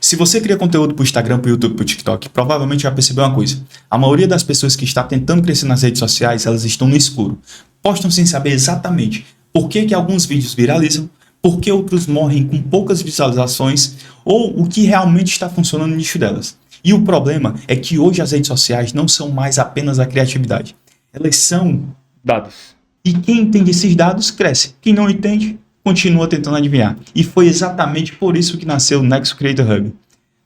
Se você cria conteúdo para o Instagram, para o YouTube, para o TikTok, provavelmente já percebeu uma coisa. A maioria das pessoas que está tentando crescer nas redes sociais, elas estão no escuro. Postam sem saber exatamente por que alguns vídeos viralizam, por que outros morrem com poucas visualizações ou o que realmente está funcionando no nicho delas. E o problema é que hoje as redes sociais não são mais apenas a criatividade. Elas são dados. E quem entende esses dados cresce. Quem não entende, continua tentando adivinhar. E foi exatamente por isso que nasceu o Nexo Creator Hub.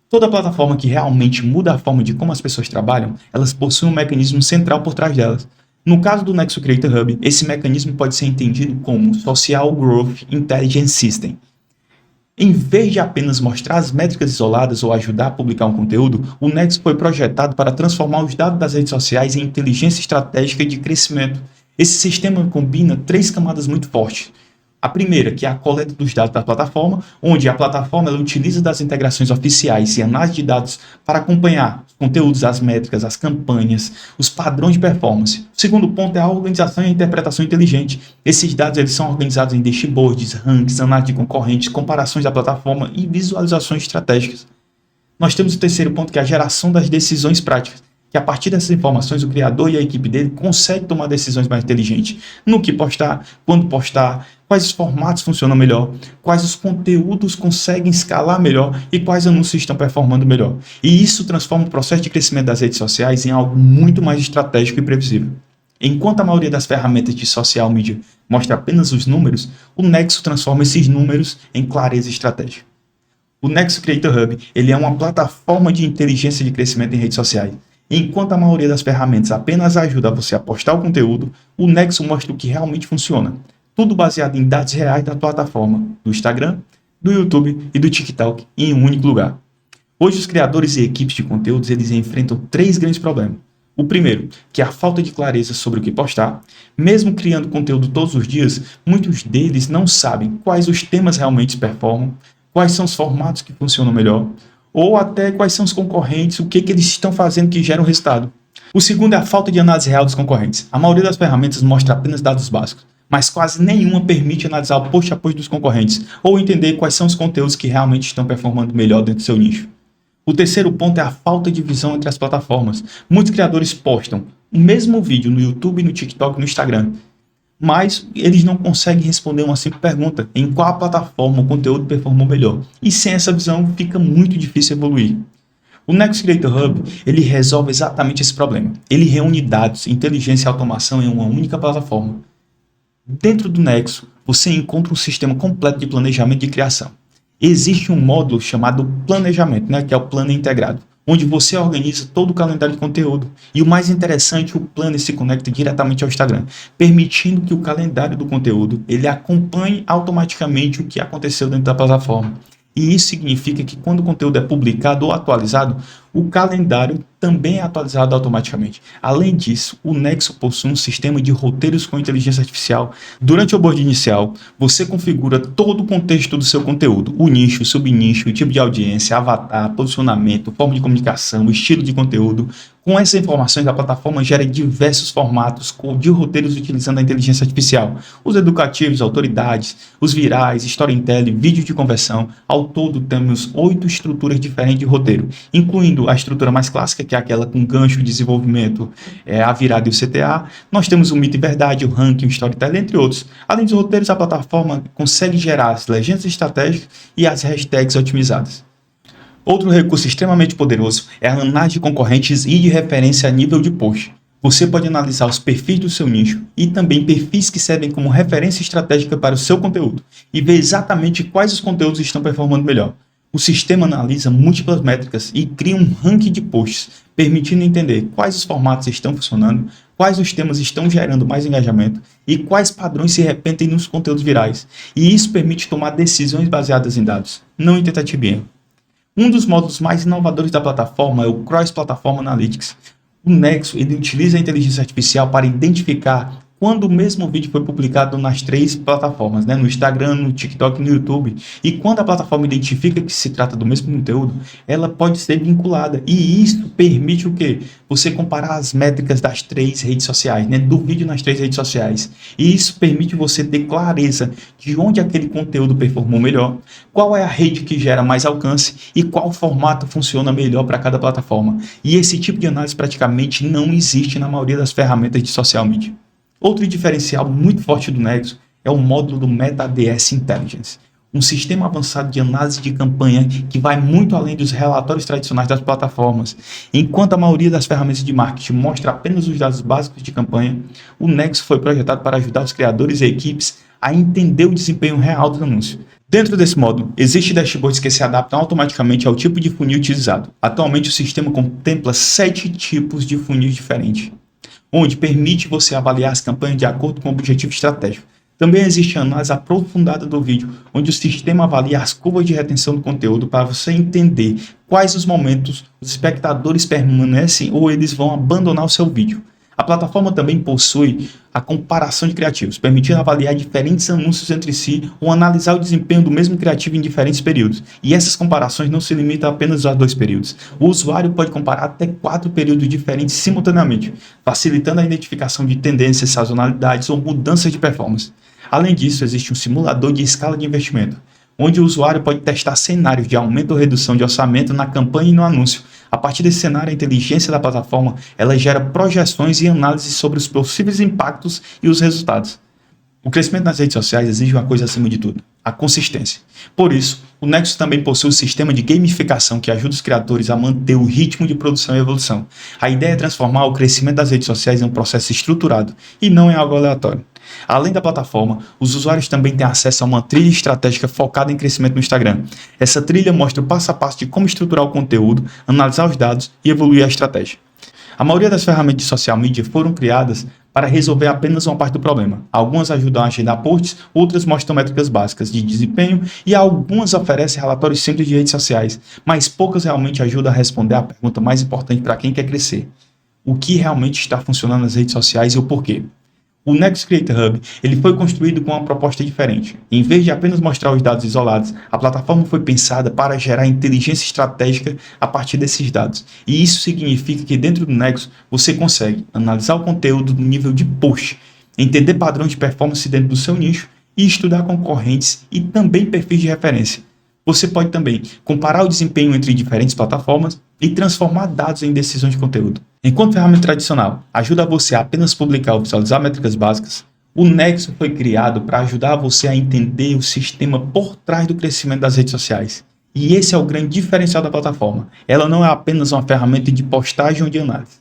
Toda plataforma que realmente muda a forma de como as pessoas trabalham, elas possuem um mecanismo central por trás delas. No caso do Nexo Creator Hub, esse mecanismo pode ser entendido como Social Growth Intelligence System. Em vez de apenas mostrar as métricas isoladas ou ajudar a publicar um conteúdo, o Nexo foi projetado para transformar os dados das redes sociais em inteligência estratégica de crescimento. Esse sistema combina 3 camadas muito fortes. A primeira, que é a coleta dos dados da plataforma, onde a plataforma ela utiliza das integrações oficiais e análise de dados para acompanhar os conteúdos, as métricas, as campanhas, os padrões de performance. O segundo ponto é a organização e a interpretação inteligente. Esses dados eles são organizados em dashboards, rankings, análise de concorrentes, comparações da plataforma e visualizações estratégicas. Nós temos o terceiro ponto, que é a geração das decisões práticas, que a partir dessas informações o criador e a equipe dele conseguem tomar decisões mais inteligentes no que postar, quando postar, quais os formatos funcionam melhor, quais os conteúdos conseguem escalar melhor e quais anúncios estão performando melhor. E isso transforma o processo de crescimento das redes sociais em algo muito mais estratégico e previsível. Enquanto a maioria das ferramentas de social media mostra apenas os números, o Nexo transforma esses números em clareza estratégica. O Nexo Creator Hub ele é uma plataforma de inteligência de crescimento em redes sociais. Enquanto a maioria das ferramentas apenas ajuda você a postar o conteúdo, o Nexo mostra o que realmente funciona. Tudo baseado em dados reais da plataforma, do Instagram, do YouTube e do TikTok em um único lugar. Hoje os criadores e equipes de conteúdos eles enfrentam 3 grandes problemas. O primeiro, que é a falta de clareza sobre o que postar. Mesmo criando conteúdo todos os dias, muitos deles não sabem quais os temas realmente performam, quais são os formatos que funcionam melhor, ou até quais são os concorrentes, o que eles estão fazendo que gera um resultado. O segundo é a falta de análise real dos concorrentes. A maioria das ferramentas mostra apenas dados básicos, mas quase nenhuma permite analisar o post a post dos concorrentes, ou entender quais são os conteúdos que realmente estão performando melhor dentro do seu nicho. O terceiro ponto é a falta de visão entre as plataformas. Muitos criadores postam o mesmo vídeo no YouTube, no TikTok, no Instagram, mas eles não conseguem responder uma simples pergunta: em qual plataforma o conteúdo performou melhor? E sem essa visão fica muito difícil evoluir. O Nexo Creator Hub ele resolve exatamente esse problema. Ele reúne dados, inteligência e automação em uma única plataforma. Dentro do Nexo, você encontra um sistema completo de planejamento e criação. Existe um módulo chamado planejamento, que é o plano integrado, onde você organiza todo o calendário de conteúdo. E o mais interessante, o plano se conecta diretamente ao Instagram, permitindo que o calendário do conteúdo ele acompanhe automaticamente o que aconteceu dentro da plataforma. E isso significa que quando o conteúdo é publicado ou atualizado, o calendário também é atualizado automaticamente. Além disso, o Nexo possui um sistema de roteiros com inteligência artificial. Durante o onboard inicial, você configura todo o contexto do seu conteúdo, o nicho, o subnicho, o tipo de audiência, avatar, posicionamento, forma de comunicação, o estilo de conteúdo. Com essas informações, a plataforma gera diversos formatos de roteiros utilizando a inteligência artificial. Os educativos, autoridades, os virais, storytelling, vídeos de conversão. Ao todo, temos 8 estruturas diferentes de roteiro, incluindo a estrutura mais clássica, que é aquela com gancho de desenvolvimento, a virada e o CTA. Nós temos o mito e verdade, o ranking, o storytelling, entre outros. Além dos roteiros, a plataforma consegue gerar as legendas estratégicas e as hashtags otimizadas. Outro recurso extremamente poderoso é a análise de concorrentes e de referência a nível de post. Você pode analisar os perfis do seu nicho e também perfis que servem como referência estratégica para o seu conteúdo e ver exatamente quais os conteúdos estão performando melhor. O sistema analisa múltiplas métricas e cria um ranking de posts, permitindo entender quais os formatos estão funcionando, quais os temas estão gerando mais engajamento e quais padrões se repetem nos conteúdos virais. E isso permite tomar decisões baseadas em dados, não em tentativa e erro. Um dos módulos mais inovadores da plataforma é o Cross Platform Analytics. O Nexo ele utiliza a inteligência artificial para identificar quando o mesmo vídeo foi publicado nas 3 plataformas, né? No Instagram, no TikTok e no YouTube. E quando a plataforma identifica que se trata do mesmo conteúdo, ela pode ser vinculada. E isso permite o quê? Você comparar as métricas das 3 redes sociais, né? Do vídeo nas 3 redes sociais. E isso permite você ter clareza de onde aquele conteúdo performou melhor, qual é a rede que gera mais alcance e qual formato funciona melhor para cada plataforma. E esse tipo de análise praticamente não existe na maioria das ferramentas de social media. Outro diferencial muito forte do Nexo é o módulo do MetaAds Intelligence, um sistema avançado de análise de campanha que vai muito além dos relatórios tradicionais das plataformas. Enquanto a maioria das ferramentas de marketing mostra apenas os dados básicos de campanha, o Nexo foi projetado para ajudar os criadores e equipes a entender o desempenho real do anúncio. Dentro desse módulo, existem dashboards que se adaptam automaticamente ao tipo de funil utilizado. Atualmente, o sistema contempla 7 tipos de funil diferentes, onde permite você avaliar as campanhas de acordo com o objetivo estratégico. Também existe a análise aprofundada do vídeo, onde o sistema avalia as curvas de retenção do conteúdo para você entender quais os momentos os espectadores permanecem ou eles vão abandonar o seu vídeo. A plataforma também possui a comparação de criativos, permitindo avaliar diferentes anúncios entre si ou analisar o desempenho do mesmo criativo em diferentes períodos. E essas comparações não se limitam apenas a 2 períodos. O usuário pode comparar até 4 períodos diferentes simultaneamente, facilitando a identificação de tendências, sazonalidades ou mudanças de performance. Além disso, existe um simulador de escala de investimento, onde o usuário pode testar cenários de aumento ou redução de orçamento na campanha e no anúncio. A partir desse cenário, a inteligência da plataforma ela gera projeções e análises sobre os possíveis impactos e os resultados. O crescimento nas redes sociais exige uma coisa acima de tudo: a consistência. Por isso, o Nexo também possui um sistema de gamificação que ajuda os criadores a manter o ritmo de produção e evolução. A ideia é transformar o crescimento das redes sociais em um processo estruturado e não em algo aleatório. Além da plataforma, os usuários também têm acesso a uma trilha estratégica focada em crescimento no Instagram. Essa trilha mostra o passo a passo de como estruturar o conteúdo, analisar os dados e evoluir a estratégia. A maioria das ferramentas de social media foram criadas para resolver apenas uma parte do problema. Algumas ajudam a agendar posts, outras mostram métricas básicas de desempenho e algumas oferecem relatórios simples de redes sociais, mas poucas realmente ajudam a responder a pergunta mais importante para quem quer crescer: o que realmente está funcionando nas redes sociais e o porquê? O Nexo Creator Hub ele foi construído com uma proposta diferente. Em vez de apenas mostrar os dados isolados, a plataforma foi pensada para gerar inteligência estratégica a partir desses dados. E isso significa que dentro do Nexo você consegue analisar o conteúdo no nível de post, entender padrões de performance dentro do seu nicho e estudar concorrentes e também perfis de referência. Você pode também comparar o desempenho entre diferentes plataformas e transformar dados em decisões de conteúdo. Enquanto ferramenta tradicional ajuda você a apenas publicar ou visualizar métricas básicas, o Nexo foi criado para ajudar você a entender o sistema por trás do crescimento das redes sociais. E esse é o grande diferencial da plataforma. Ela não é apenas uma ferramenta de postagem ou de análise.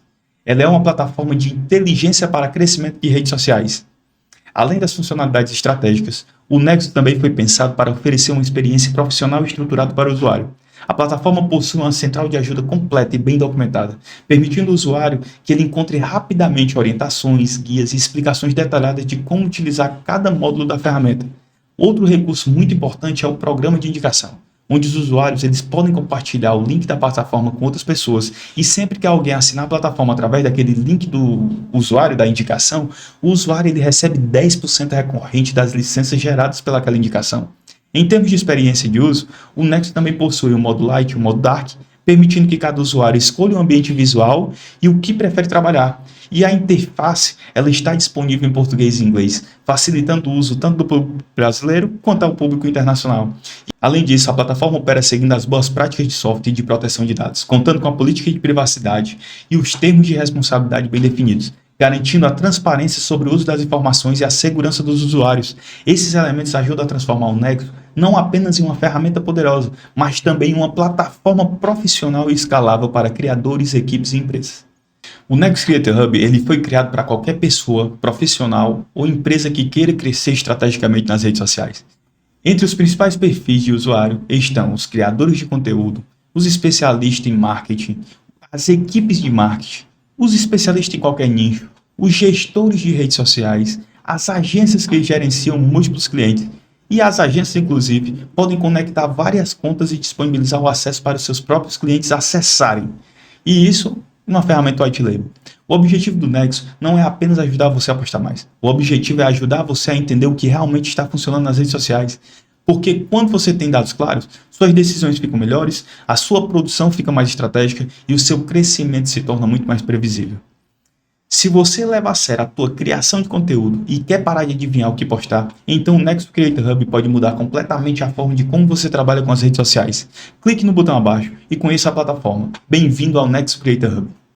Ela é uma plataforma de inteligência para crescimento de redes sociais. Além das funcionalidades estratégicas, o Nexo também foi pensado para oferecer uma experiência profissional estruturada para o usuário. A plataforma possui uma central de ajuda completa e bem documentada, permitindo ao usuário que ele encontre rapidamente orientações, guias e explicações detalhadas de como utilizar cada módulo da ferramenta. Outro recurso muito importante é o programa de indicação, onde os usuários eles podem compartilhar o link da plataforma com outras pessoas e sempre que alguém assinar a plataforma através daquele link do usuário da indicação, o usuário ele recebe 10% recorrente das licenças geradas pelaquela indicação. Em termos de experiência de uso, o Nexo também possui o modo Light e o modo Dark, permitindo que cada usuário escolha um ambiente visual e o que prefere trabalhar. E a interface ela está disponível em português e inglês, facilitando o uso tanto do público brasileiro quanto ao público internacional. Além disso, a plataforma opera seguindo as boas práticas de software e de proteção de dados, contando com a política de privacidade e os termos de responsabilidade bem definidos, garantindo a transparência sobre o uso das informações e a segurança dos usuários. Esses elementos ajudam a transformar o Nexo não apenas em uma ferramenta poderosa, mas também em uma plataforma profissional e escalável para criadores, equipes e empresas. O Nexo Creator Hub ele foi criado para qualquer pessoa, profissional ou empresa que queira crescer estrategicamente nas redes sociais. Entre os principais perfis de usuário estão os criadores de conteúdo, os especialistas em marketing, as equipes de marketing, os especialistas em qualquer nicho, os gestores de redes sociais, as agências que gerenciam múltiplos clientes e as agências, inclusive, podem conectar várias contas e disponibilizar o acesso para os seus próprios clientes acessarem. E isso uma ferramenta white label. O objetivo do Nexo não é apenas ajudar você a postar mais. O objetivo é ajudar você a entender o que realmente está funcionando nas redes sociais. Porque quando você tem dados claros, suas decisões ficam melhores, a sua produção fica mais estratégica e o seu crescimento se torna muito mais previsível. Se você leva a sério a tua criação de conteúdo e quer parar de adivinhar o que postar, então o Nexo Creator Hub pode mudar completamente a forma de como você trabalha com as redes sociais. Clique no botão abaixo e conheça a plataforma. Bem-vindo ao Nexo Creator Hub.